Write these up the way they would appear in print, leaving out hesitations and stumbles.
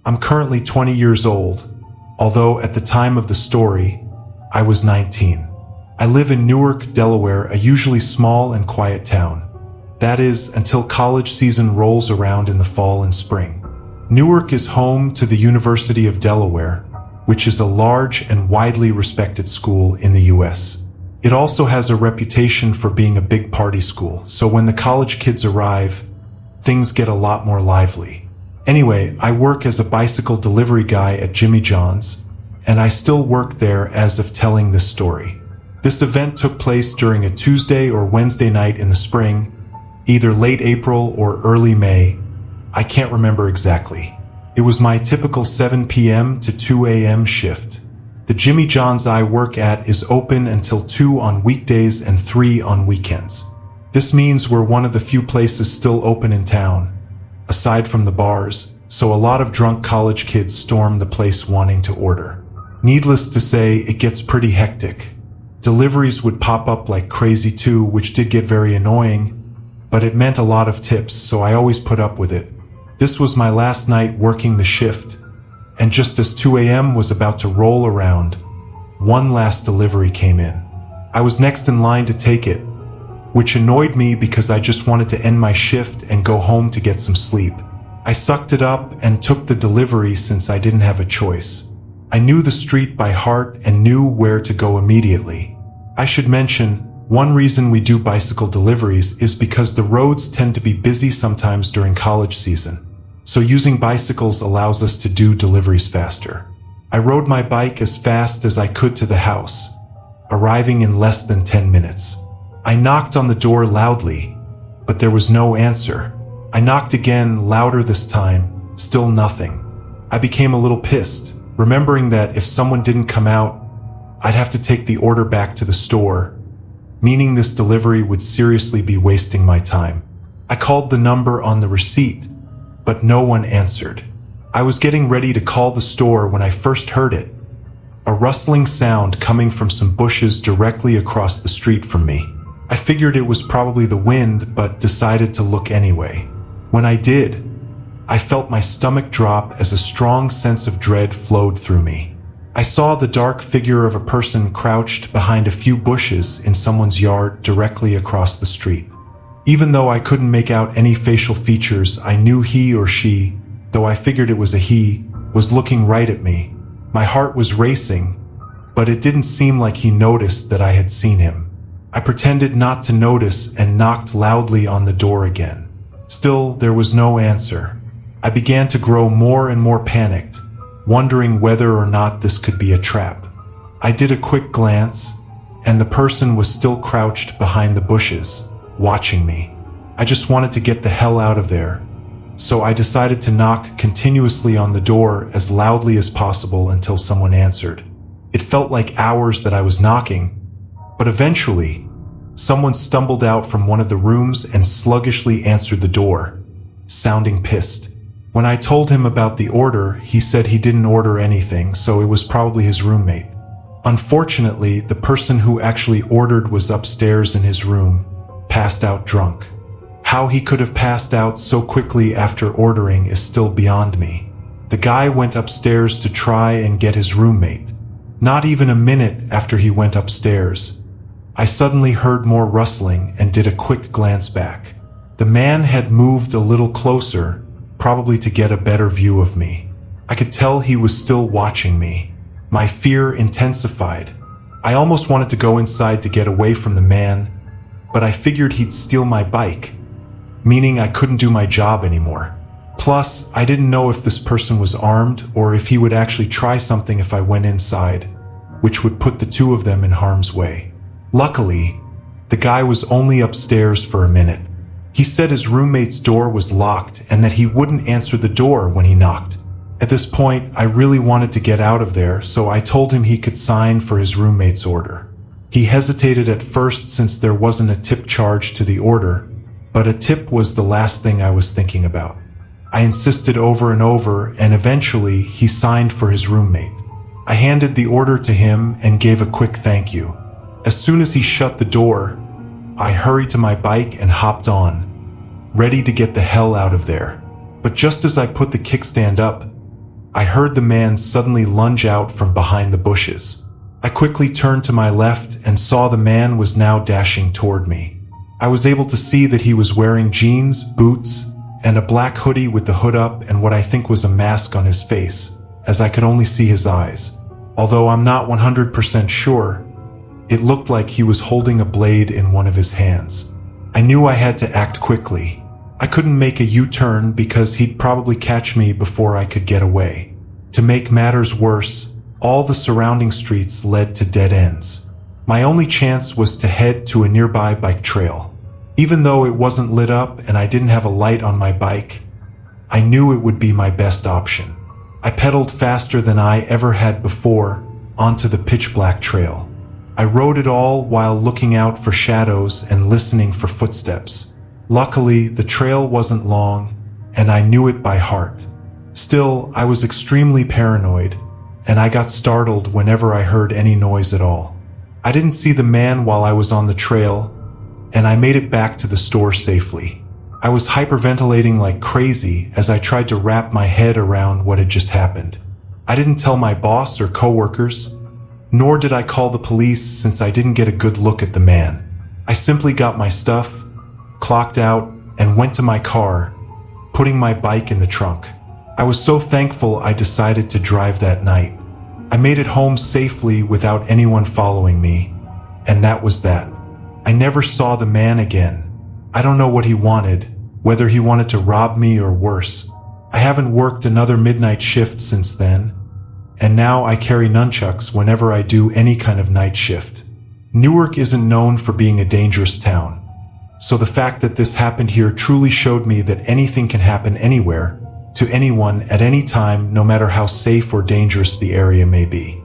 I'm currently 20 years old, although at the time of the story, I was 19. I live in Newark, Delaware, a usually small and quiet town. That is, until college season rolls around in the fall and spring. Newark is home to the University of Delaware, which is a large and widely respected school in the US. It also has a reputation for being a big party school, so when the college kids arrive, things get a lot more lively. Anyway, I work as a bicycle delivery guy at Jimmy John's, and I still work there as of telling this story. This event took place during a Tuesday or Wednesday night in the spring, either late April or early May. I can't remember exactly. It was my typical 7 p.m. to 2 a.m. shift. The Jimmy John's I work at is open until 2 on weekdays and 3 on weekends. This means we're one of the few places still open in town, aside from the bars, so a lot of drunk college kids storm the place wanting to order. Needless to say, it gets pretty hectic. Deliveries would pop up like crazy too, which did get very annoying, but it meant a lot of tips, so I always put up with it. This was my last night working the shift, and just as 2 a.m. was about to roll around, one last delivery came in. I was next in line to take it, which annoyed me because I just wanted to end my shift and go home to get some sleep. I sucked it up and took the delivery since I didn't have a choice. I knew the street by heart and knew where to go immediately. I should mention, one reason we do bicycle deliveries is because the roads tend to be busy sometimes during college season. So using bicycles allows us to do deliveries faster. I rode my bike as fast as I could to the house, arriving in less than 10 minutes. I knocked on the door loudly, but there was no answer. I knocked again, louder this time, still nothing. I became a little pissed, remembering that if someone didn't come out, I'd have to take the order back to the store, meaning this delivery would seriously be wasting my time. I called the number on the receipt, but no one answered. I was getting ready to call the store when I first heard it, a rustling sound coming from some bushes directly across the street from me. I figured it was probably the wind, but decided to look anyway. When I did, I felt my stomach drop as a strong sense of dread flowed through me. I saw the dark figure of a person crouched behind a few bushes in someone's yard directly across the street. Even though I couldn't make out any facial features, I knew he or she, though I figured it was a he, was looking right at me. My heart was racing, but it didn't seem like he noticed that I had seen him. I pretended not to notice and knocked loudly on the door again. Still, there was no answer. I began to grow more and more panicked, wondering whether or not this could be a trap. I did a quick glance, and the person was still crouched behind the bushes, watching me. I just wanted to get the hell out of there, so I decided to knock continuously on the door as loudly as possible until someone answered. It felt like hours that I was knocking, but eventually, someone stumbled out from one of the rooms and sluggishly answered the door, sounding pissed. When I told him about the order, he said he didn't order anything, so it was probably his roommate. Unfortunately, the person who actually ordered was upstairs in his room, passed out drunk. How he could have passed out so quickly after ordering is still beyond me. The guy went upstairs to try and get his roommate. Not even a minute after he went upstairs, I suddenly heard more rustling and did a quick glance back. The man had moved a little closer, probably to get a better view of me. I could tell he was still watching me. My fear intensified. I almost wanted to go inside to get away from the man, but I figured he'd steal my bike, meaning I couldn't do my job anymore. Plus, I didn't know if this person was armed or if he would actually try something if I went inside, which would put the two of them in harm's way. Luckily, the guy was only upstairs for a minute. He said his roommate's door was locked and that he wouldn't answer the door when he knocked. At this point, I really wanted to get out of there, so I told him he could sign for his roommate's order. He hesitated at first since there wasn't a tip charge to the order, but a tip was the last thing I was thinking about. I insisted over and over, and eventually he signed for his roommate. I handed the order to him and gave a quick thank you. As soon as he shut the door, I hurried to my bike and hopped on, ready to get the hell out of there. But just as I put the kickstand up, I heard the man suddenly lunge out from behind the bushes. I quickly turned to my left and saw the man was now dashing toward me. I was able to see that he was wearing jeans, boots, and a black hoodie with the hood up and what I think was a mask on his face, as I could only see his eyes. Although I'm not 100% sure, it looked like he was holding a blade in one of his hands. I knew I had to act quickly. I couldn't make a U-turn because he'd probably catch me before I could get away. To make matters worse, all the surrounding streets led to dead ends. My only chance was to head to a nearby bike trail. Even though it wasn't lit up and I didn't have a light on my bike, I knew it would be my best option. I pedaled faster than I ever had before onto the pitch-black trail. I rode it all while looking out for shadows and listening for footsteps. Luckily, the trail wasn't long, and I knew it by heart. Still, I was extremely paranoid, and I got startled whenever I heard any noise at all. I didn't see the man while I was on the trail, and I made it back to the store safely. I was hyperventilating like crazy as I tried to wrap my head around what had just happened. I didn't tell my boss or coworkers, nor did I call the police since I didn't get a good look at the man. I simply got my stuff, clocked out, and went to my car, putting my bike in the trunk. I was so thankful I decided to drive that night. I made it home safely without anyone following me, and that was that. I never saw the man again. I don't know what he wanted, whether he wanted to rob me or worse. I haven't worked another midnight shift since then, and now I carry nunchucks whenever I do any kind of night shift. Newark isn't known for being a dangerous town, so the fact that this happened here truly showed me that anything can happen anywhere, to anyone at any time, no matter how safe or dangerous the area may be.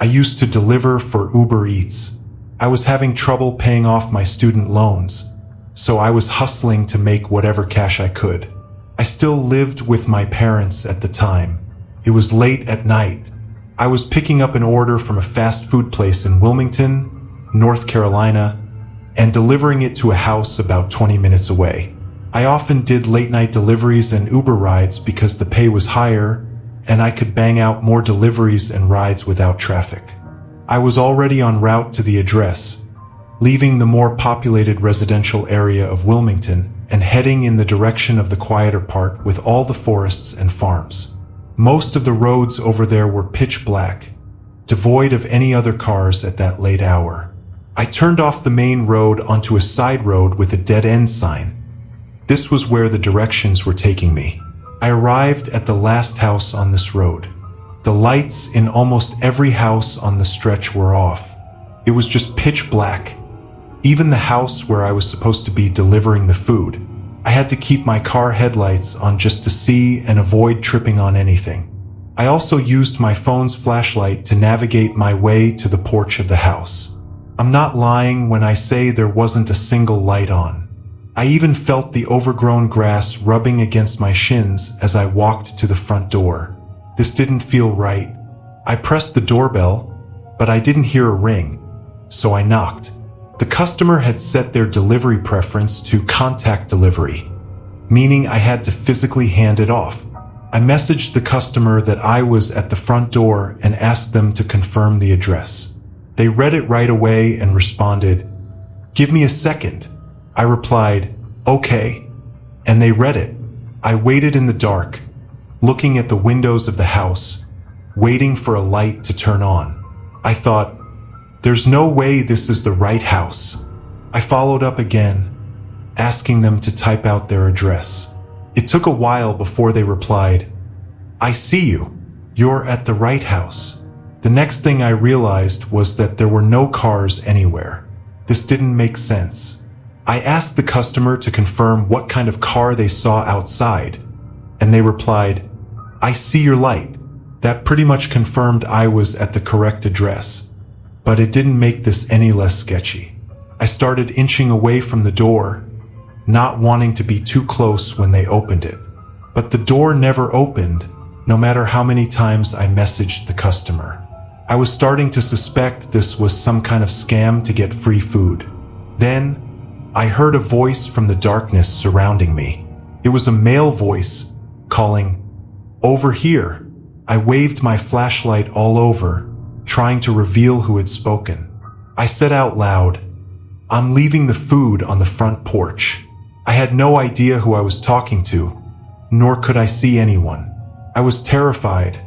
I used to deliver for Uber Eats. I was having trouble paying off my student loans, so I was hustling to make whatever cash I could. I still lived with my parents at the time. It was late at night. I was picking up an order from a fast food place in Wilmington, North Carolina, and delivering it to a house about 20 minutes away. I often did late-night deliveries and Uber rides because the pay was higher and I could bang out more deliveries and rides without traffic. I was already en route to the address, leaving the more populated residential area of Wilmington and heading in the direction of the quieter part with all the forests and farms. Most of the roads over there were pitch black, devoid of any other cars at that late hour. I turned off the main road onto a side road with a dead-end sign. This was where the directions were taking me. I arrived at the last house on this road. The lights in almost every house on the stretch were off. It was just pitch black. Even the house where I was supposed to be delivering the food. I had to keep my car headlights on just to see and avoid tripping on anything. I also used my phone's flashlight to navigate my way to the porch of the house. I'm not lying when I say there wasn't a single light on. I even felt the overgrown grass rubbing against my shins as I walked to the front door. This didn't feel right. I pressed the doorbell, but I didn't hear a ring, so I knocked. The customer had set their delivery preference to contact delivery, meaning I had to physically hand it off. I messaged the customer that I was at the front door and asked them to confirm the address. They read it right away and responded, "Give me a second." I replied, "Okay," and they read it. I waited in the dark, looking at the windows of the house, waiting for a light to turn on. I thought, there's no way this is the right house. I followed up again, asking them to type out their address. It took a while before they replied, "I see you. You're at the right house." The next thing I realized was that there were no cars anywhere. This didn't make sense. I asked the customer to confirm what kind of car they saw outside, and they replied, "I see your light." That pretty much confirmed I was at the correct address, but it didn't make this any less sketchy. I started inching away from the door, not wanting to be too close when they opened it. But the door never opened, no matter how many times I messaged the customer. I was starting to suspect this was some kind of scam to get free food. Then, I heard a voice from the darkness surrounding me. It was a male voice, calling, "Over here." I waved my flashlight all over, trying to reveal who had spoken. I said out loud, "I'm leaving the food on the front porch." I had no idea who I was talking to, nor could I see anyone. I was terrified.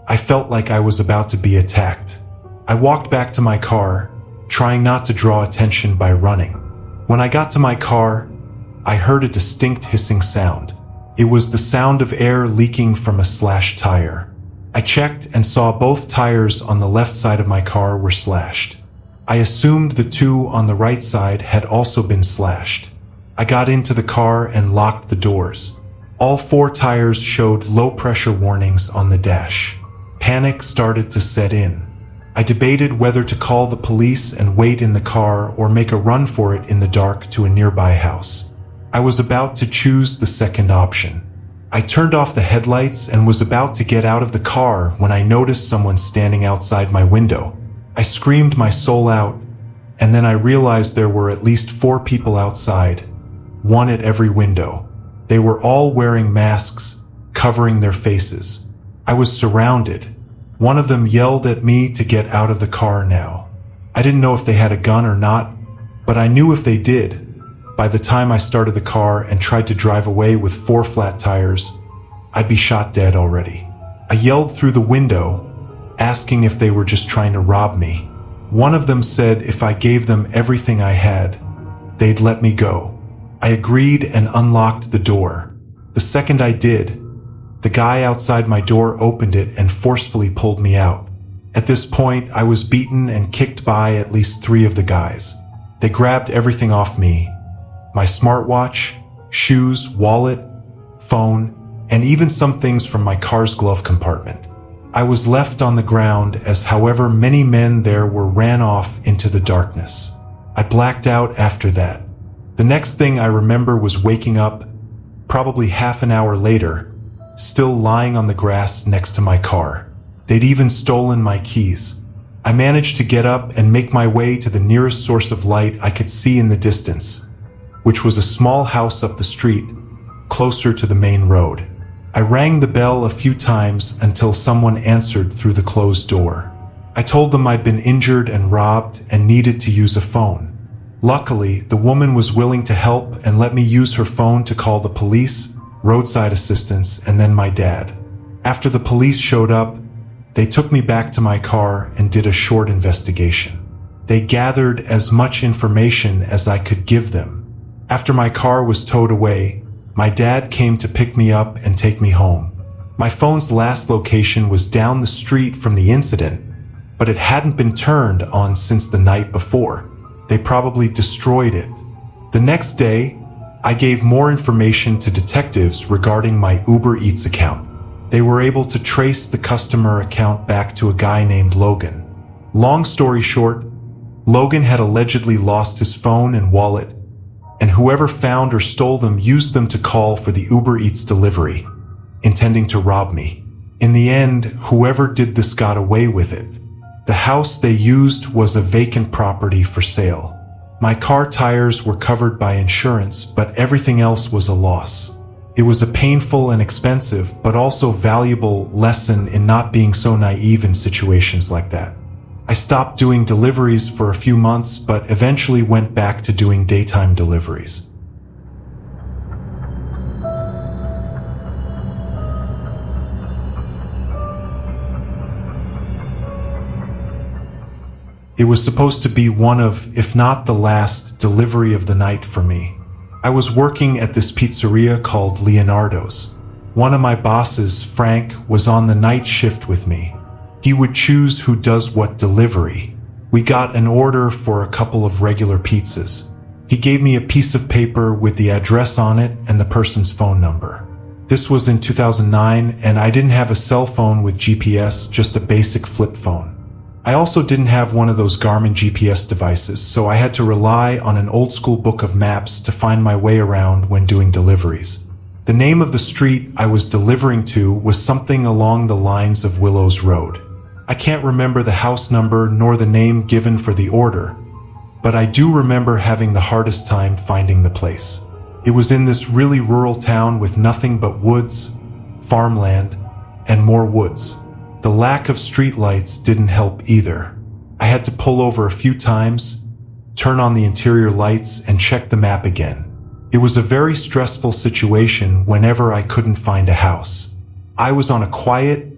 I felt like I was about to be attacked. I walked back to my car, trying not to draw attention by running. When I got to my car, I heard a distinct hissing sound. It was the sound of air leaking from a slashed tire. I checked and saw both tires on the left side of my car were slashed. I assumed the two on the right side had also been slashed. I got into the car and locked the doors. All four tires showed low-pressure warnings on the dash. Panic started to set in. I debated whether to call the police and wait in the car or make a run for it in the dark to a nearby house. I was about to choose the second option. I turned off the headlights and was about to get out of the car when I noticed someone standing outside my window. I screamed my soul out, and then I realized there were at least 4 people outside, one at every window. They were all wearing masks, covering their faces. I was surrounded. One of them yelled at me to get out of the car now. I didn't know if they had a gun or not, but I knew if they did, by the time I started the car and tried to drive away with 4 flat tires, I'd be shot dead already. I yelled through the window, asking if they were just trying to rob me. One of them said if I gave them everything I had, they'd let me go. I agreed and unlocked the door. The second I did, the guy outside my door opened it and forcefully pulled me out. At this point, I was beaten and kicked by at least 3 of the guys. They grabbed everything off me: my smartwatch, shoes, wallet, phone, and even some things from my car's glove compartment. I was left on the ground as however many men there were ran off into the darkness. I blacked out after that. The next thing I remember was waking up, probably half an hour later, still lying on the grass next to my car. They'd even stolen my keys. I managed to get up and make my way to the nearest source of light I could see in the distance, which was a small house up the street, closer to the main road. I rang the bell a few times until someone answered through the closed door. I told them I'd been injured and robbed and needed to use a phone. Luckily, the woman was willing to help and let me use her phone to call the police, roadside assistance, and then my dad. After the police showed up, they took me back to my car and did a short investigation. They gathered as much information as I could give them. After my car was towed away, my dad came to pick me up and take me home. My phone's last location was down the street from the incident, but it hadn't been turned on since the night before. They probably destroyed it. The next day, I gave more information to detectives regarding my Uber Eats account. They were able to trace the customer account back to a guy named Logan. Long story short, Logan had allegedly lost his phone and wallet, and whoever found or stole them used them to call for the Uber Eats delivery, intending to rob me. In the end, whoever did this got away with it. The house they used was a vacant property for sale. My car tires were covered by insurance, but everything else was a loss. It was a painful and expensive, but also valuable lesson in not being so naive in situations like that. I stopped doing deliveries for a few months, but eventually went back to doing daytime deliveries. It was supposed to be one of, if not the last, delivery of the night for me. I was working at this pizzeria called Leonardo's. One of my bosses, Frank, was on the night shift with me. He would choose who does what delivery. We got an order for a couple of regular pizzas. He gave me a piece of paper with the address on it and the person's phone number. This was in 2009, and I didn't have a cell phone with GPS, just a basic flip phone. I also didn't have one of those Garmin GPS devices, so I had to rely on an old-school book of maps to find my way around when doing deliveries. The name of the street I was delivering to was something along the lines of Willows Road. I can't remember the house number nor the name given for the order, but I do remember having the hardest time finding the place. It was in this really rural town with nothing but woods, farmland, and more woods. The lack of streetlights didn't help either. I had to pull over a few times, turn on the interior lights, and check the map again. It was a very stressful situation whenever I couldn't find a house. I was on a quiet,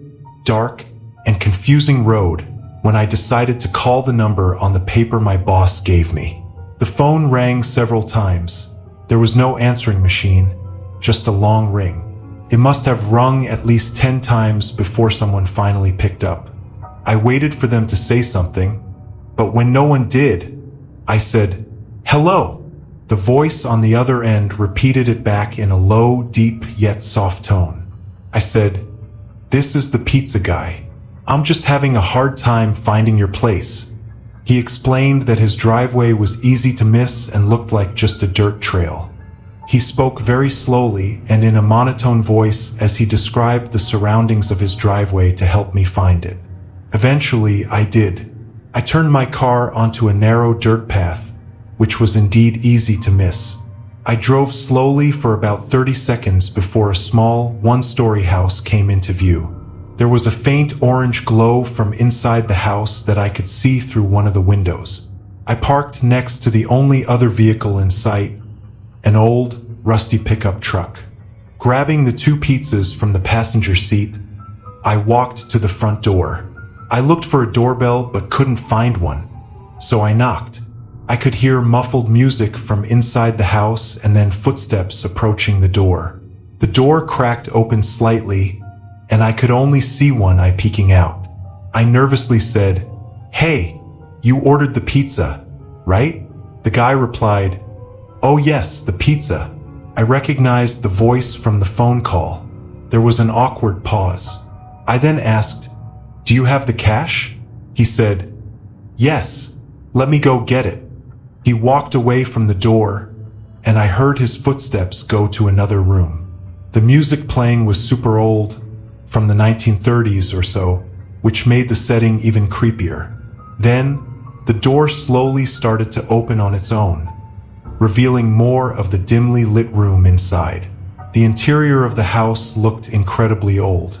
dark, and confusing road when I decided to call the number on the paper my boss gave me. The phone rang several times. There was no answering machine, just a long ring. It must have rung at least 10 times before someone finally picked up. I waited for them to say something, but when no one did, I said, "Hello." The voice on the other end repeated it back in a low, deep, yet soft tone. I said, "This is the pizza guy. I'm just having a hard time finding your place." He explained that his driveway was easy to miss and looked like just a dirt trail. He spoke very slowly and in a monotone voice as he described the surroundings of his driveway to help me find it. Eventually, I did. I turned my car onto a narrow dirt path, which was indeed easy to miss. I drove slowly for about 30 seconds before a small, one-story house came into view. There was a faint orange glow from inside the house that I could see through one of the windows. I parked next to the only other vehicle in sight, an old, rusty pickup truck. Grabbing the 2 pizzas from the passenger seat, I walked to the front door. I looked for a doorbell but couldn't find one, so I knocked. I could hear muffled music from inside the house and then footsteps approaching the door. The door cracked open slightly, and I could only see one eye peeking out. I nervously said, "Hey, you ordered the pizza, right?" The guy replied, "Oh yes, the pizza." I recognized the voice from the phone call. There was an awkward pause. I then asked, "Do you have the cash?" He said, "Yes, let me go get it." He walked away from the door, and I heard his footsteps go to another room. The music playing was super old, from the 1930s or so, which made the setting even creepier. Then, the door slowly started to open on its own, revealing more of the dimly lit room inside. The interior of the house looked incredibly old.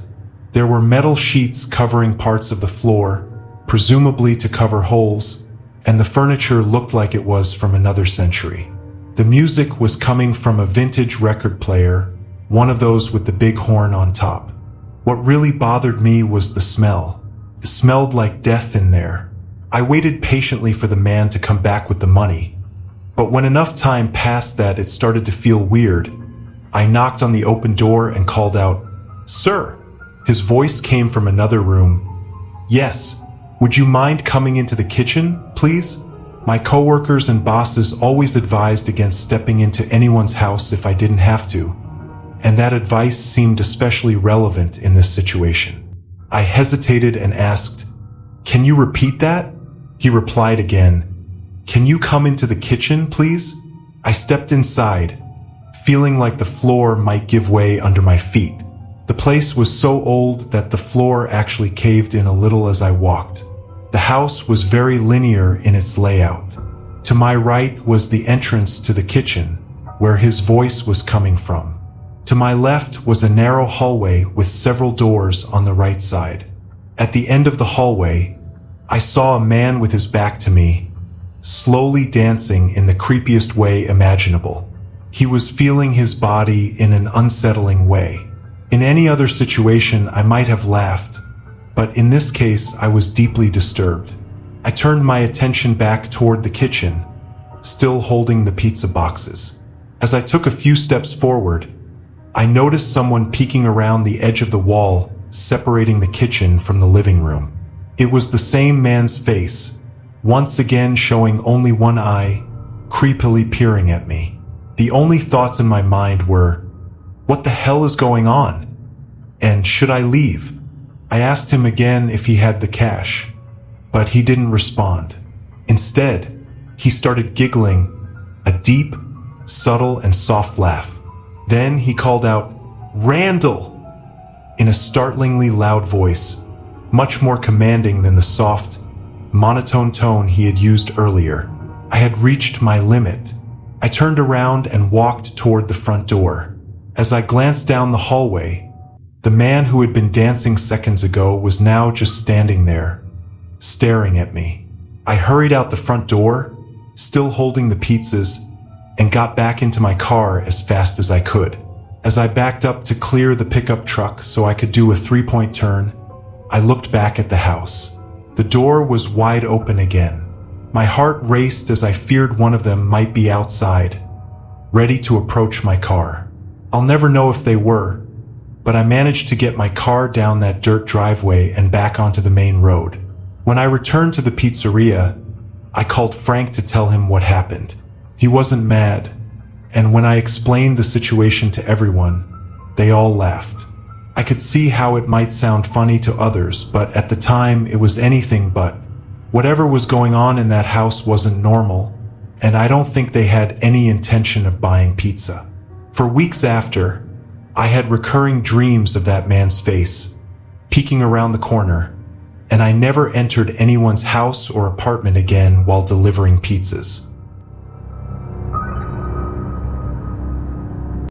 There were metal sheets covering parts of the floor, presumably to cover holes, and the furniture looked like it was from another century. The music was coming from a vintage record player, one of those with the big horn on top. What really bothered me was the smell. It smelled like death in there. I waited patiently for the man to come back with the money, but when enough time passed that it started to feel weird, I knocked on the open door and called out, "Sir!" His voice came from another room. "Yes. Would you mind coming into the kitchen, please?" My coworkers and bosses always advised against stepping into anyone's house if I didn't have to, and that advice seemed especially relevant in this situation. I hesitated and asked, "Can you repeat that?" He replied again, "Can you come into the kitchen, please?" I stepped inside, feeling like the floor might give way under my feet. The place was so old that the floor actually caved in a little as I walked. The house was very linear in its layout. To my right was the entrance to the kitchen, where his voice was coming from. To my left was a narrow hallway with several doors on the right side. At the end of the hallway, I saw a man with his back to me, slowly dancing in the creepiest way imaginable. He was feeling his body in an unsettling way. In any other situation, I might have laughed, but in this case, I was deeply disturbed. I turned my attention back toward the kitchen, still holding the pizza boxes. As I took a few steps forward, I noticed someone peeking around the edge of the wall, separating the kitchen from the living room. It was the same man's face, once again showing only one eye, creepily peering at me. The only thoughts in my mind were, what the hell is going on? And should I leave? I asked him again if he had the cash, but he didn't respond. Instead, he started giggling, a deep, subtle, and soft laugh. Then he called out, "Randall!" in a startlingly loud voice, much more commanding than the soft, monotone tone he had used earlier. I had reached my limit. I turned around and walked toward the front door. As I glanced down the hallway, the man who had been dancing seconds ago was now just standing there, staring at me. I hurried out the front door, still holding the pizzas, and got back into my car as fast as I could. As I backed up to clear the pickup truck so I could do a three-point turn, I looked back at the house. The door was wide open again. My heart raced as I feared one of them might be outside, ready to approach my car. I'll never know if they were, but I managed to get my car down that dirt driveway and back onto the main road. When I returned to the pizzeria, I called Frank to tell him what happened. He wasn't mad, and when I explained the situation to everyone, they all laughed. I could see how it might sound funny to others, but at the time it was anything but. Whatever was going on in that house wasn't normal, and I don't think they had any intention of buying pizza. For weeks after, I had recurring dreams of that man's face, peeking around the corner, and I never entered anyone's house or apartment again while delivering pizzas.